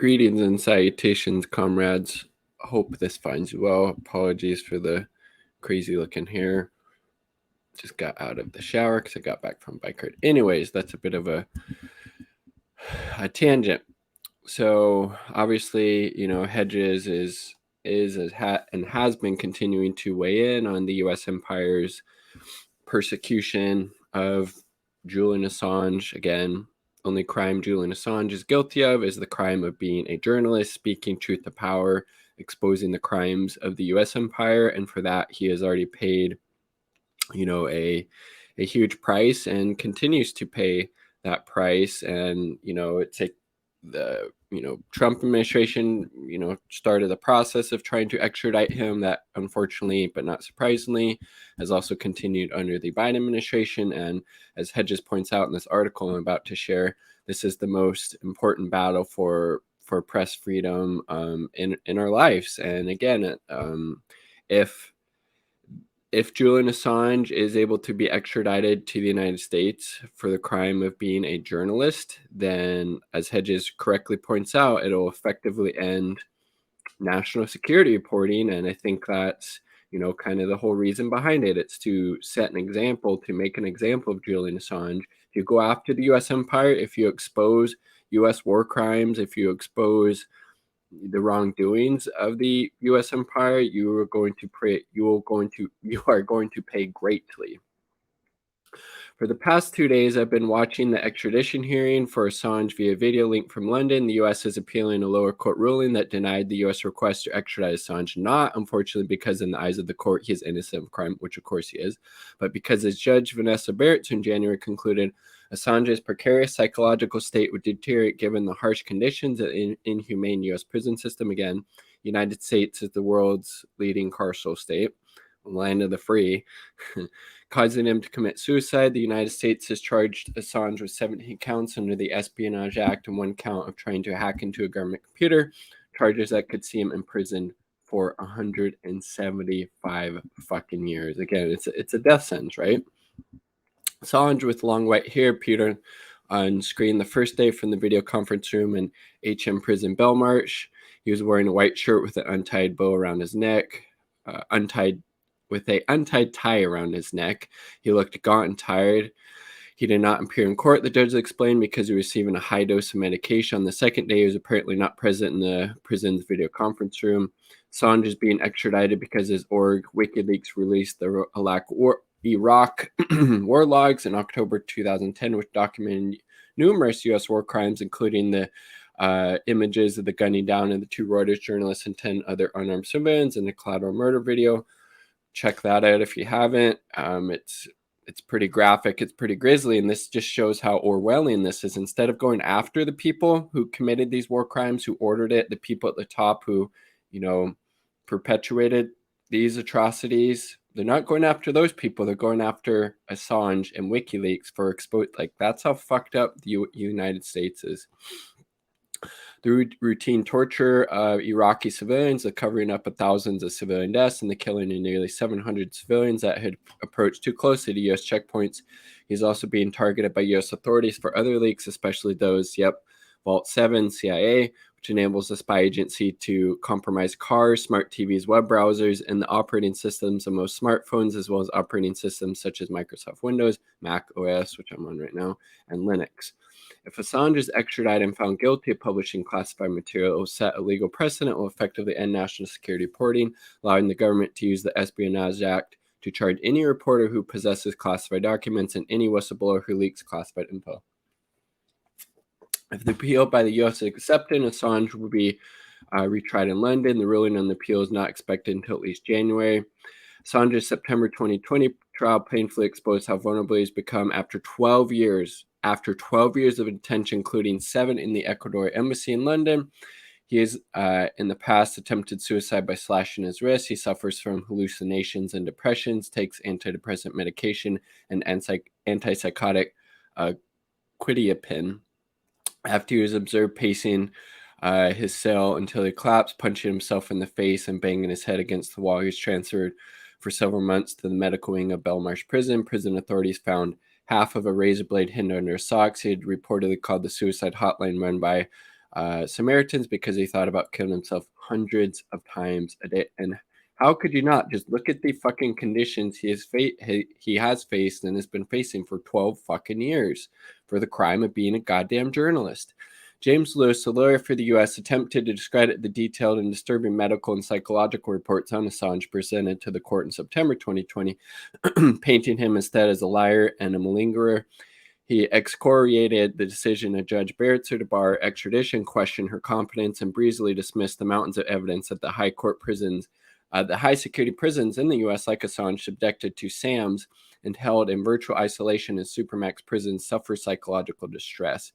Greetings and salutations, comrades. Hope this finds you well. Apologies for the crazy looking hair. Just got out of the shower because I got back from bike ride. Anyways, that's a bit of a tangent. So obviously, Hedges and has been continuing to weigh in on the U.S. empire's persecution of Julian Assange. Again, only crime Julian Assange is guilty of is the crime of being a journalist, speaking truth to power, exposing the crimes of the U.S. empire, and for that he has already paid, a huge price and continues to pay that price. And it's like the Trump administration started the process of trying to extradite him. That unfortunately but not surprisingly has also continued under the Biden administration. And as Hedges points out in this article I'm about to share, this is the most important battle for press freedom in our lives. And again, if Julian Assange is able to be extradited to the United States for the crime of being a journalist, then, as Hedges correctly points out, it'll effectively end national security reporting. And I think that's, kind of the whole reason behind it. It's to set an example, to make an example of Julian Assange. If you go after the U.S. empire, if you expose U.S. war crimes, if you expose the wrongdoings of the U.S. empire, you are going to pay greatly. For the past 2 days, I've been watching the extradition hearing for Assange via video link from London. The U.S. is appealing a lower court ruling that denied the U.S. request to extradite Assange, not, unfortunately, because in the eyes of the court, he is innocent of crime, which of course he is, but because as Judge Vanessa Barrett in January concluded, Assange's precarious psychological state would deteriorate given the harsh conditions in inhumane U.S. prison system. Again, United States is the world's leading carceral state, land of the free, causing him to commit suicide. The United States has charged Assange with 17 counts under the Espionage Act and 1 count of trying to hack into a government computer, charges that could see him imprisoned for 175 fucking years. Again, it's a death sentence, right? Assange with long white hair appeared on screen the first day from the video conference room in HM Prison Belmarsh. He was wearing a white shirt with an untied bow around his neck, untied tie around his neck. He looked gaunt and tired. He did not appear in court, the judge explained, because he was receiving a high dose of medication. On the second day, he was apparently not present in the prison's video conference room. Assange is being extradited because his org, WikiLeaks, released the Iraq war logs in October 2010, which documented numerous U.S. war crimes, including the images of the gunning down of the 2 Reuters journalists and 10 other unarmed civilians in the collateral murder video. Check that out if you haven't. It's pretty graphic. It's pretty grisly. And this just shows how Orwellian this is. Instead of going after the people who committed these war crimes, who ordered it, the people at the top who, perpetuated these atrocities, they're not going after those people. They're going after Assange and WikiLeaks for expose. Like, that's how fucked up the United States is. The routine torture of Iraqi civilians, the covering up of thousands of civilian deaths, and the killing of nearly 700 civilians that had approached too closely to U.S. checkpoints. He's also being targeted by U.S. authorities for other leaks, especially those, Vault 7, CIA, which enables the spy agency to compromise cars, smart TVs, web browsers, and the operating systems of most smartphones, as well as operating systems such as Microsoft Windows, Mac OS, which I'm on right now, and Linux. If Assange is extradited and found guilty of publishing classified material, it will set a legal precedent, will effectively end national security reporting, allowing the government to use the Espionage Act to charge any reporter who possesses classified documents and any whistleblower who leaks classified info. If the appeal by the U.S. is accepted, Assange will be retried in London. The ruling on the appeal is not expected until at least January. Assange's September 2020 trial painfully exposed how vulnerable he's become after 12 years. After 12 years of detention, including 7 in the Ecuador embassy in London, he has in the past attempted suicide by slashing his wrist. He suffers from hallucinations and depressions, takes antidepressant medication and antipsychotic quetiapine. After he was observed pacing his cell until he collapsed, punching himself in the face and banging his head against the wall, he was transferred for several months to the medical wing of Belmarsh Prison. Prison authorities found half of a razor blade hidden under his socks. He had reportedly called the suicide hotline run by Samaritans because he thought about killing himself hundreds of times a day. And how could you not? Just look at the fucking conditions he has faced and has been facing for 12 fucking years for the crime of being a goddamn journalist. James Lewis, a lawyer for the U.S., attempted to discredit the detailed and disturbing medical and psychological reports on Assange presented to the court in September 2020, painting him instead as a liar and a malingerer. He excoriated the decision of Judge Barretzer to bar extradition, questioned her competence, and breezily dismissed the mountains of evidence that the high security prisons in the U.S., like Assange, subjected to SAMs and held in virtual isolation in supermax prisons, suffer psychological distress.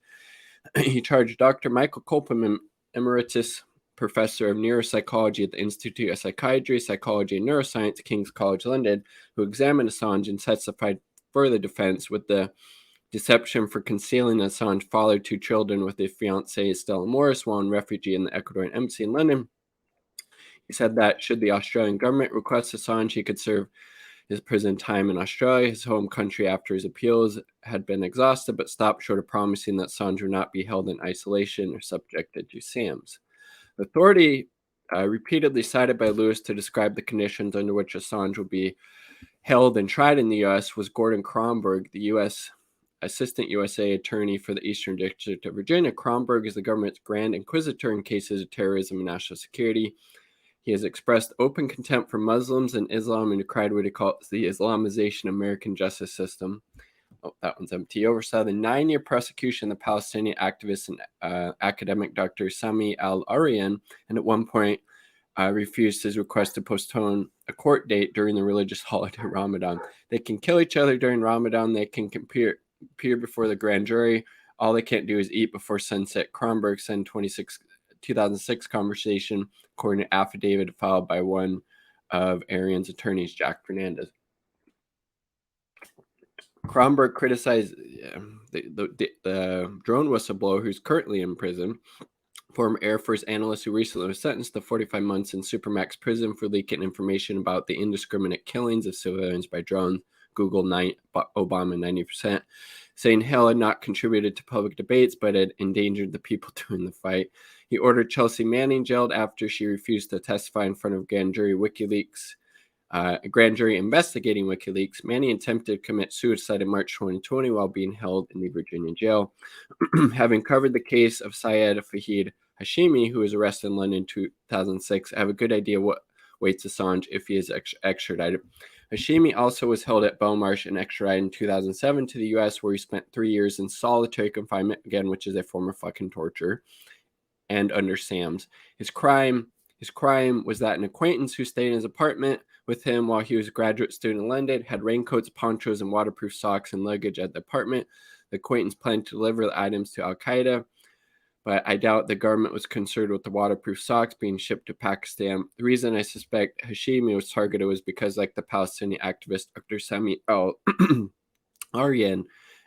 He charged Dr. Michael Colpham, emeritus professor of neuropsychology at the Institute of Psychiatry, Psychology, and Neuroscience, King's College London, who examined Assange and testified for the defense with the deception for concealing Assange fathered 2 children with his fiancée Stella Morris while in refugee in the Ecuadorian embassy in London. He said that should the Australian government request Assange, he could serve his prison time in Australia, his home country, after his appeals had been exhausted, but stopped short of promising that Assange would not be held in isolation or subjected to SAMs. The authority repeatedly cited by Lewis to describe the conditions under which Assange would be held and tried in the U.S. was Gordon Kronberg, the U.S. Assistant USA Attorney for the Eastern District of Virginia. Kronberg is the government's Grand Inquisitor in cases of terrorism and national security. He has expressed open contempt for Muslims and Islam and decried what he calls the Islamization of American justice system. Oh, that one's empty. He oversaw the 9-year prosecution of the Palestinian activist and academic Dr. Sami al-Arian, and at one point refused his request to postpone a court date during the religious holiday Ramadan. They can kill each other during Ramadan. They can appear before the grand jury. All they can't do is eat before sunset. Kronberg said in 2006 conversation, according to affidavit filed by one of Arian's attorneys, Jack Fernandez. Kronberg criticized the drone whistleblower who's currently in prison, former Air Force analyst who recently was sentenced to 45 months in Supermax prison for leaking information about the indiscriminate killings of civilians by drones. Google Obama 90%, saying Hill had not contributed to public debates but had endangered the people doing the fight. He ordered Chelsea Manning jailed after she refused to testify in front of grand jury investigating WikiLeaks. Manning attempted to commit suicide in March 2020 while being held in the Virginia jail. Having covered the case of Syed Fahid Hashimi, who was arrested in London in 2006, I have a good idea what waits Assange if he is extradited. Hashimi also was held at Belmarsh and extradited in 2007 to the U.S., where he spent 3 years in solitary confinement, again, which is a form of fucking torture, and under SAMs. His crime was that an acquaintance who stayed in his apartment with him while he was a graduate student in London had raincoats, ponchos, and waterproof socks and luggage at the apartment. The acquaintance planned to deliver the items to Al-Qaeda, but I doubt the government was concerned with the waterproof socks being shipped to Pakistan. The reason I suspect Hashimi was targeted was because, like the Palestinian activist Dr. Sami al-Arian,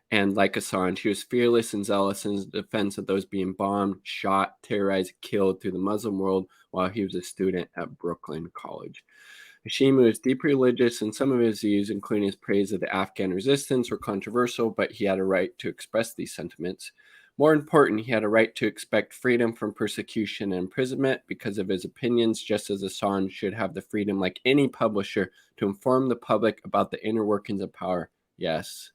and like Assange, he was fearless and zealous in his defense of those being bombed, shot, terrorized, killed through the Muslim world while he was a student at Brooklyn College. Hashimi was deeply religious, and some of his views, including his praise of the Afghan resistance, were controversial, but he had a right to express these sentiments. More important, he had a right to expect freedom from persecution and imprisonment because of his opinions, just as Assange should have the freedom, like any publisher, to inform the public about the inner workings of power. Yes.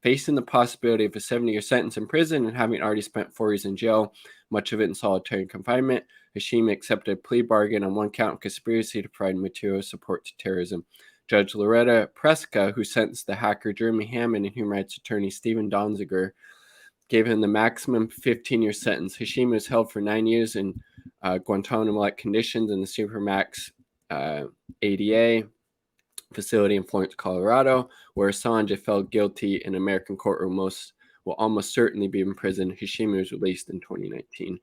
Facing the possibility of a 70-year sentence in prison and having already spent 4 years in jail, much of it in solitary confinement, Hashimi accepted a plea bargain on one count of conspiracy to provide material support to terrorism. Judge Loretta Preska, who sentenced the hacker Jeremy Hammond and human rights attorney Stephen Donziger, gave him the maximum 15-year sentence. Hashimi was held for 9 years in Guantanamo-like conditions in the Supermax ADA facility in Florence, Colorado, where Assange, if found guilty in an American courtroom, will almost certainly be imprisoned. Hashimi was released in 2019.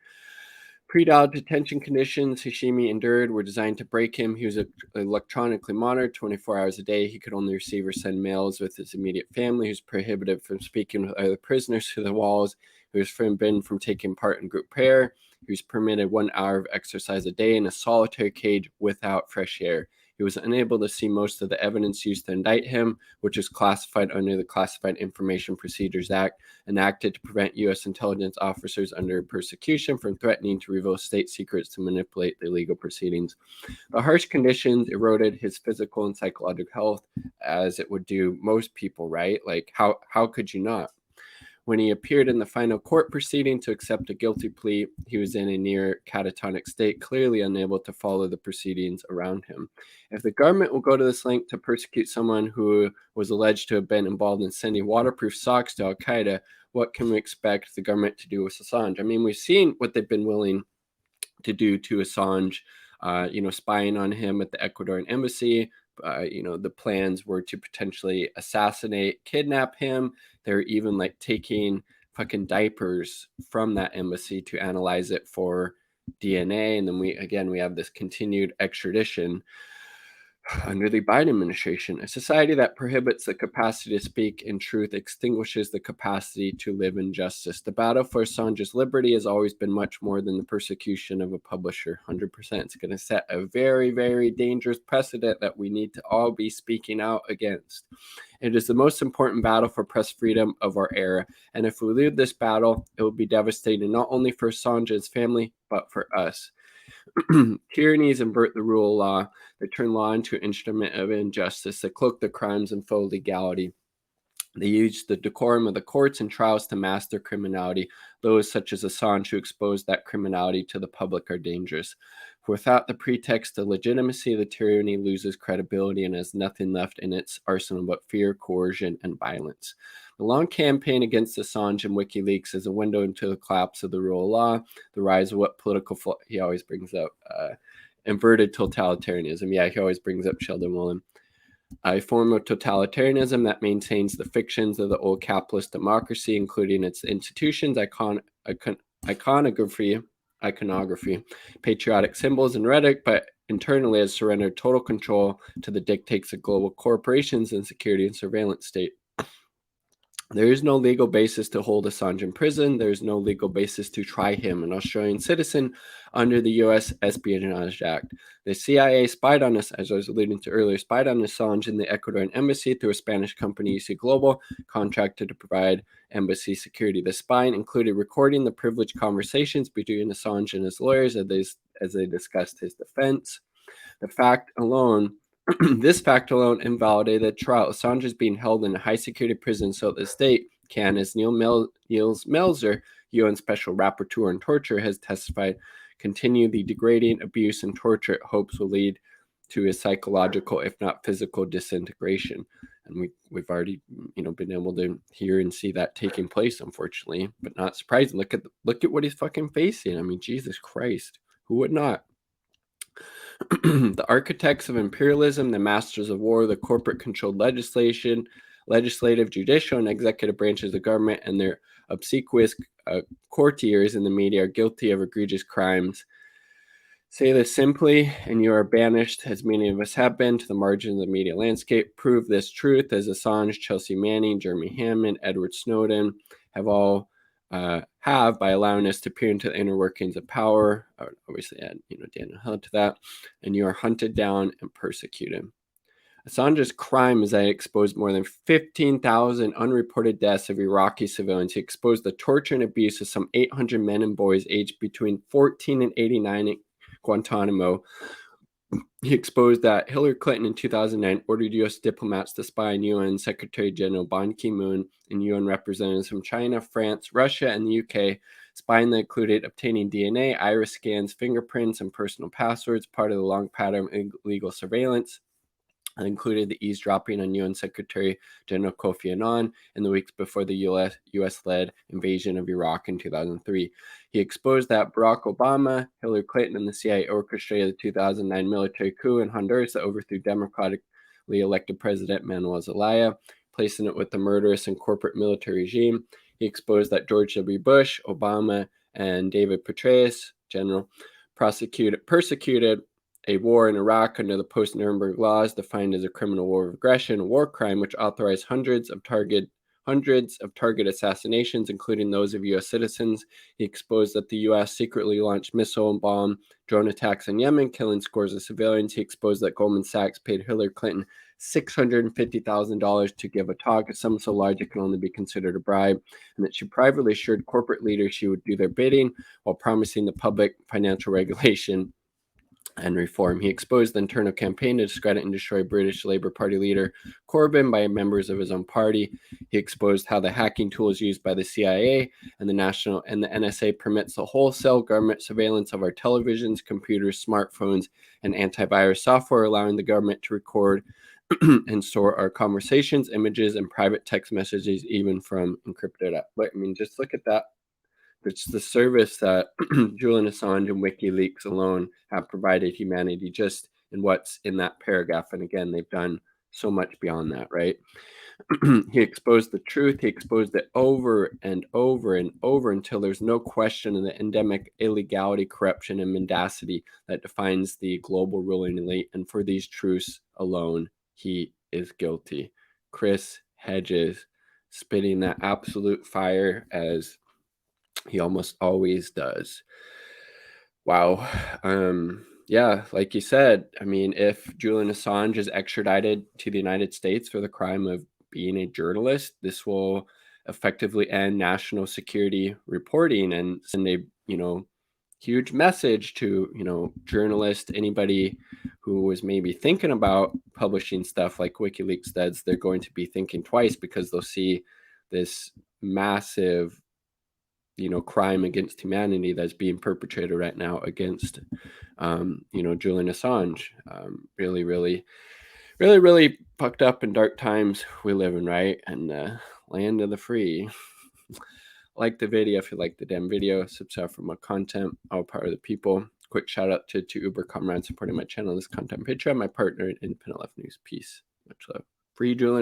Pre-dial detention conditions Hashimi endured were designed to break him. He was electronically monitored 24 hours a day. He could only receive or send mails with his immediate family. He was prohibited from speaking with other prisoners through the walls. He was forbidden from taking part in group prayer. He was permitted 1 hour of exercise a day in a solitary cage without fresh air. He was unable to see most of the evidence used to indict him, which is classified under the Classified Information Procedures Act, enacted to prevent U.S. intelligence officers under persecution from threatening to reveal state secrets to manipulate the legal proceedings. The harsh conditions eroded his physical and psychological health, as it would do most people, right? Like, how could you not? When he appeared in the final court proceeding to accept a guilty plea, he was in a near catatonic state, clearly unable to follow the proceedings around him. If the government will go to this length to persecute someone who was alleged to have been involved in sending waterproof socks to Al Qaeda, what can we expect the government to do with Assange? I mean, we've seen what they've been willing to do to Assange, spying on him at the Ecuadorian embassy. The plans were to potentially assassinate, kidnap him. They're even like taking fucking diapers from that embassy to analyze it for DNA. And then we have this continued extradition under the Biden administration. A society that prohibits the capacity to speak in truth extinguishes the capacity to live in justice. The battle for Assange's liberty has always been much more than the persecution of a publisher. 100%. It's going to set a very, very dangerous precedent that we need to all be speaking out against. It is the most important battle for press freedom of our era. And if we lose this battle, it will be devastating not only for Assange and his family, but for us. Tyrannies invert the rule of law. They turn law into an instrument of injustice. They cloak the crimes in faux legality. They use the decorum of the courts and trials to mask their criminality. Those such as Assange who expose that criminality to the public are dangerous. For without the pretext of legitimacy, the tyranny loses credibility and has nothing left in its arsenal but fear, coercion, and violence. The long campaign against Assange and WikiLeaks is a window into the collapse of the rule of law, the rise of what he always brings up, inverted totalitarianism. Yeah, he always brings up Sheldon Woolen. A form of totalitarianism that maintains the fictions of the old capitalist democracy, including its institutions, iconography, patriotic symbols, and rhetoric, but internally has surrendered total control to the dictates of global corporations and security and surveillance state. There is no legal basis to hold Assange in prison. There is no legal basis to try him, an Australian citizen, under the U.S. Espionage Act. The CIA spied on us, as I was alluding to earlier, spied on Assange in the Ecuadorian embassy through a Spanish company, UC Global, contracted to provide embassy security. The spying included recording the privileged conversations between Assange and his lawyers as they discussed his defense. This fact alone invalidated the trial. Assange is being held in a high security prison so the state can, as Niels Melzer, UN Special Rapporteur on Torture, has testified, continue the degrading abuse and torture it hopes will lead to a psychological, if not physical, disintegration. And we've already, been able to hear and see that taking place, unfortunately, but not surprising. Look at what he's fucking facing. I mean, Jesus Christ, who would not? The architects of imperialism, the masters of war, the corporate-controlled legislative, judicial, and executive branches of government, and their obsequious courtiers in the media are guilty of egregious crimes. Say this simply, and you are banished, as many of us have been, to the margins of the media landscape. Prove this truth, as Assange, Chelsea Manning, Jeremy Hammond, Edward Snowden have all by allowing us to peer into the inner workings of power. I would obviously add, Daniel Hill to that. And you are hunted down and persecuted. Assange's crime is that he exposed more than 15,000 unreported deaths of Iraqi civilians. He exposed the torture and abuse of some 800 men and boys aged between 14 and 89 at Guantanamo. He exposed that Hillary Clinton in 2009 ordered U.S. diplomats to spy on UN Secretary General Ban Ki-moon and UN representatives from China, France, Russia, and the UK. Spying that included obtaining DNA, iris scans, fingerprints, and personal passwords, part of the long pattern of illegal surveillance. That included the eavesdropping on UN Secretary General Kofi Annan in the weeks before the U.S.-led invasion of Iraq in 2003. He exposed that Barack Obama, Hillary Clinton, and the CIA orchestrated the 2009 military coup in Honduras that overthrew democratically elected President Manuel Zelaya, placing it with the murderous and corporate military regime. He exposed that George W. Bush, Obama, and David Petraeus, General, persecuted a war in Iraq under the post-Nuremberg laws defined as a criminal war of aggression, a war crime which authorized hundreds of targeted hundreds of target assassinations, including those of U.S. citizens. He exposed that the U.S. secretly launched missile and bomb drone attacks in Yemen, killing scores of civilians. He exposed that Goldman Sachs paid Hillary Clinton $650,000 to give a talk, a sum so large it can only be considered a bribe, and that she privately assured corporate leaders she would do their bidding while promising the public financial regulation and reform. He exposed the internal campaign to discredit and destroy British Labour Party leader Corbyn by members of his own party. He exposed how the hacking tools used by the CIA and the NSA permits the wholesale government surveillance of our televisions, computers, smartphones, and antivirus software, allowing the government to record and store our conversations, images, and private text messages, even from encrypted apps. But I mean, just look at that. It's the service that Julian Assange and WikiLeaks alone have provided humanity, just in what's in that paragraph. And again, they've done so much beyond that, right? He exposed the truth. He exposed it over and over and over until there's no question of the endemic illegality, corruption, and mendacity that defines the global ruling elite. And for these truths alone, he is guilty. Chris Hedges spitting that absolute fire as he almost always does. Wow. Yeah, like you said, I mean, if Julian Assange is extradited to the United States for the crime of being a journalist, this will effectively end national security reporting and send a, huge message to, journalists, anybody who was maybe thinking about publishing stuff like WikiLeaks does. They're going to be thinking twice because they'll see this massive crime against humanity that's being perpetrated right now against, Julian Assange. Really, really, really, really fucked up and dark times we live in, right? And land of the free. Like the video if you like the damn video. Subscribe for more content. All part of the people. Quick shout out to Uber comrades supporting my channel. This content picture. My partner at Independent Left News. Peace. Much love. Free Julian